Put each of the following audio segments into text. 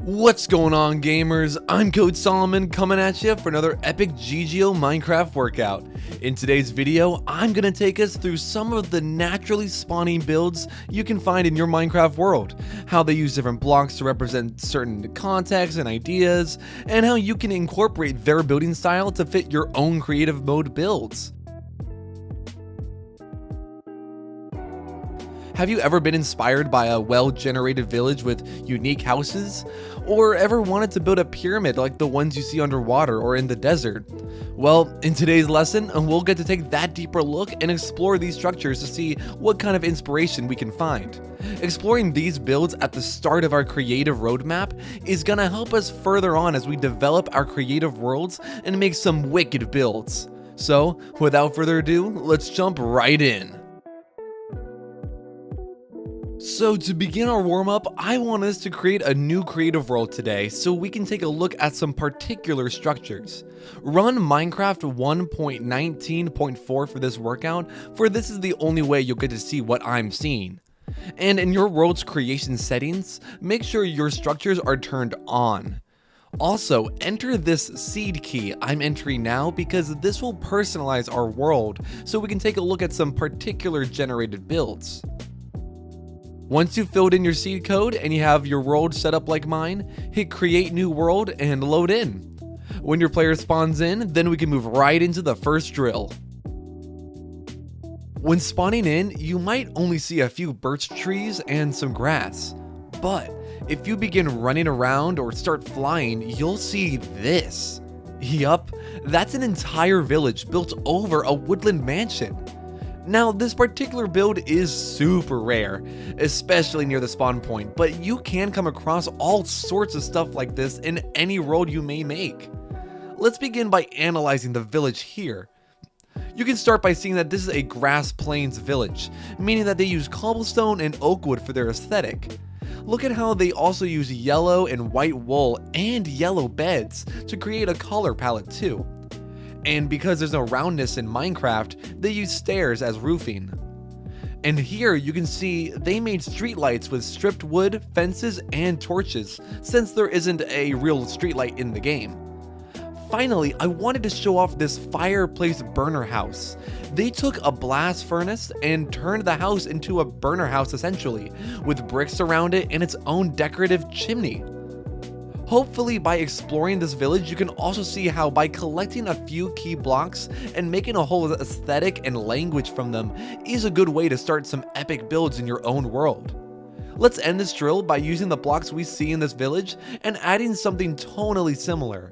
What's going on, gamers? I'm Code Solomon coming at you for another epic GGO Minecraft workout. In today's video, I'm going to take us through some of the naturally spawning builds you can find in your Minecraft world, how they use different blocks to represent certain contexts and ideas, and how you can incorporate their building style to fit your own creative mode builds. Have you ever been inspired by a well-generated village with unique houses? Or ever wanted to build a pyramid like the ones you see underwater or in the desert? Well, in today's lesson, we'll get to take that deeper look and explore these structures to see what kind of inspiration we can find. Exploring these builds at the start of our creative roadmap is gonna help us further on as we develop our creative worlds and make some wicked builds. So, without further ado, let's jump right in. So to begin our warm-up, I want us to create a new creative world today so we can take a look at some particular structures. Run Minecraft 1.19.4 for this workout, for this is the only way you'll get to see what I'm seeing. And in your world's creation settings, make sure your structures are turned on. Also, enter this seed key I'm entering now because this will personalize our world so we can take a look at some particular generated builds. Once you've filled in your seed code and you have your world set up like mine, hit create new world and load in. When your player spawns in, then we can move right into the first drill. When spawning in, you might only see a few birch trees and some grass. But if you begin running around or start flying, you'll see this. Yup, that's an entire village built over a woodland mansion. Now, this particular build is super rare, especially near the spawn point, but you can come across all sorts of stuff like this in any world you may make. Let's begin by analyzing the village here. You can start by seeing that this is a grass plains village, meaning that they use cobblestone and oak wood for their aesthetic. Look at how they also use yellow and white wool and yellow beds to create a color palette too. And because there's no roundness in Minecraft, they use stairs as roofing. And here you can see they made streetlights with stripped wood, fences, and torches, since there isn't a real streetlight in the game. Finally, I wanted to show off this fireplace burner house. They took a blast furnace and turned the house into a burner house essentially, with bricks around it and its own decorative chimney. Hopefully by exploring this village, you can also see how by collecting a few key blocks and making a whole aesthetic and language from them is a good way to start some epic builds in your own world. Let's end this drill by using the blocks we see in this village and adding something tonally similar.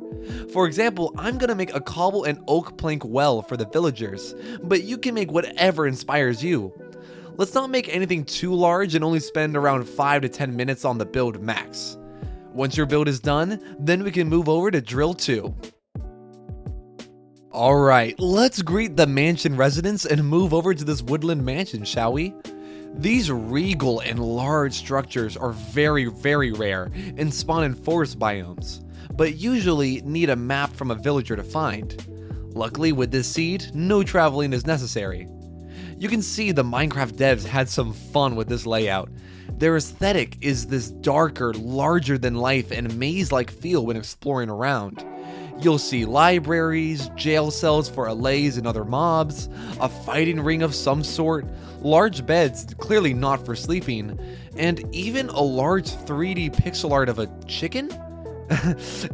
For example, I'm gonna make a cobble and oak plank well for the villagers, but you can make whatever inspires you. Let's not make anything too large and only spend around 5 to 10 minutes on the build max. Once your build is done, then we can move over to drill 2. Alright, let's greet the mansion residents and move over to this woodland mansion, shall we? These regal and large structures are very rare and spawn in forest biomes, but usually need a map from a villager to find. Luckily with this seed, no traveling is necessary. You can see the Minecraft devs had some fun with this layout. Their aesthetic is this darker, larger than life and maze-like feel when exploring around. You'll see libraries, jail cells for allays and other mobs, a fighting ring of some sort, large beds, clearly not for sleeping, and even a large 3D pixel art of a chicken?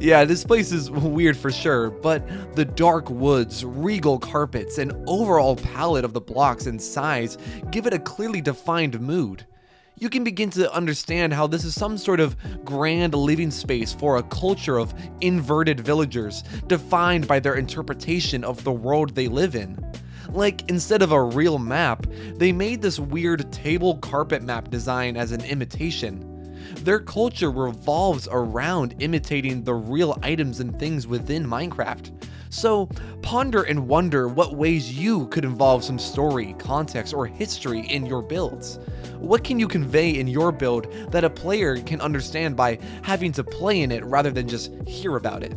Yeah, this place is weird for sure, but the dark woods, regal carpets, and overall palette of the blocks and size give it a clearly defined mood. You can begin to understand how this is some sort of grand living space for a culture of inverted villagers defined by their interpretation of the world they live in. Like, instead of a real map, they made this weird table carpet map design as an imitation. Their culture revolves around imitating the real items and things within Minecraft. So, ponder and wonder what ways you could involve some story, context, or history in your builds. What can you convey in your build that a player can understand by having to play in it rather than just hear about it?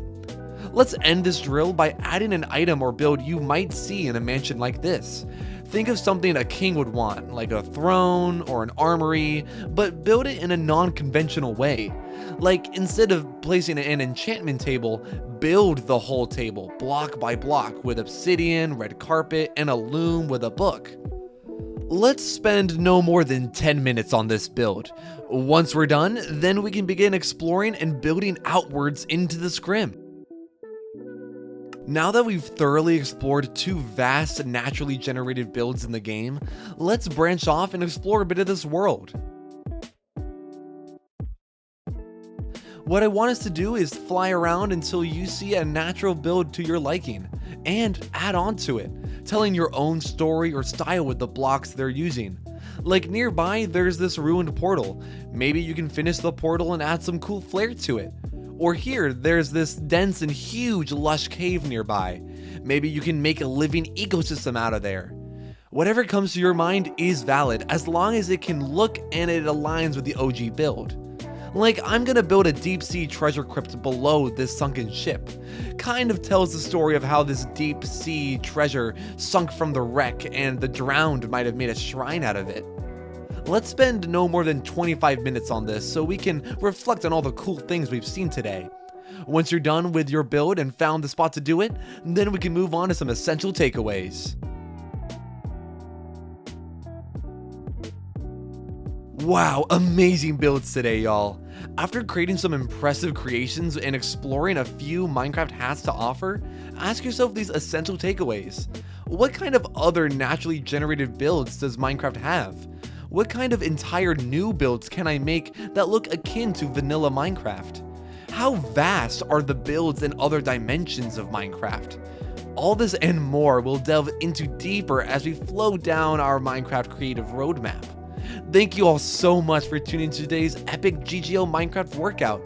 Let's end this drill by adding an item or build you might see in a mansion like this. Think of something a king would want, like a throne or an armory, but build it in a non-conventional way. Like, instead of placing an enchantment table, build the whole table, block by block, with obsidian, red carpet, and a loom with a book. Let's spend no more than 10 minutes on this build. Once we're done, then we can begin exploring and building outwards into the scrim. Now that we've thoroughly explored two vast naturally generated builds in the game, let's branch off and explore a bit of this world. What I want us to do is fly around until you see a natural build to your liking, and add on to it, telling your own story or style with the blocks they're using. Like nearby, there's this ruined portal. Maybe you can finish the portal and add some cool flair to it. Or here, there's this dense and huge lush cave nearby. Maybe you can make a living ecosystem out of there. Whatever comes to your mind is valid as long as it can look and it aligns with the OG build. Like, I'm gonna build a deep sea treasure crypt below this sunken ship. Kind of tells the story of how this deep sea treasure sunk from the wreck and the drowned might have made a shrine out of it. Let's spend no more than 25 minutes on this so we can reflect on all the cool things we've seen today. Once you're done with your build and found the spot to do it, then we can move on to some essential takeaways. Wow, amazing builds today, y'all. After creating some impressive creations and exploring a few Minecraft hats to offer, ask yourself these essential takeaways. What kind of other naturally generated builds does Minecraft have? What kind of entire new builds can I make that look akin to vanilla Minecraft? How vast are the builds in other dimensions of Minecraft? All this and more we'll delve into deeper as we flow down our Minecraft creative roadmap. Thank you all so much for tuning in to today's epic GGO Minecraft workout.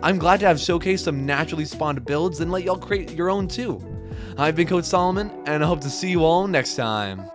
I'm glad to have showcased some naturally spawned builds and let y'all create your own too. I've been Coach Solomon, and I hope to see you all next time.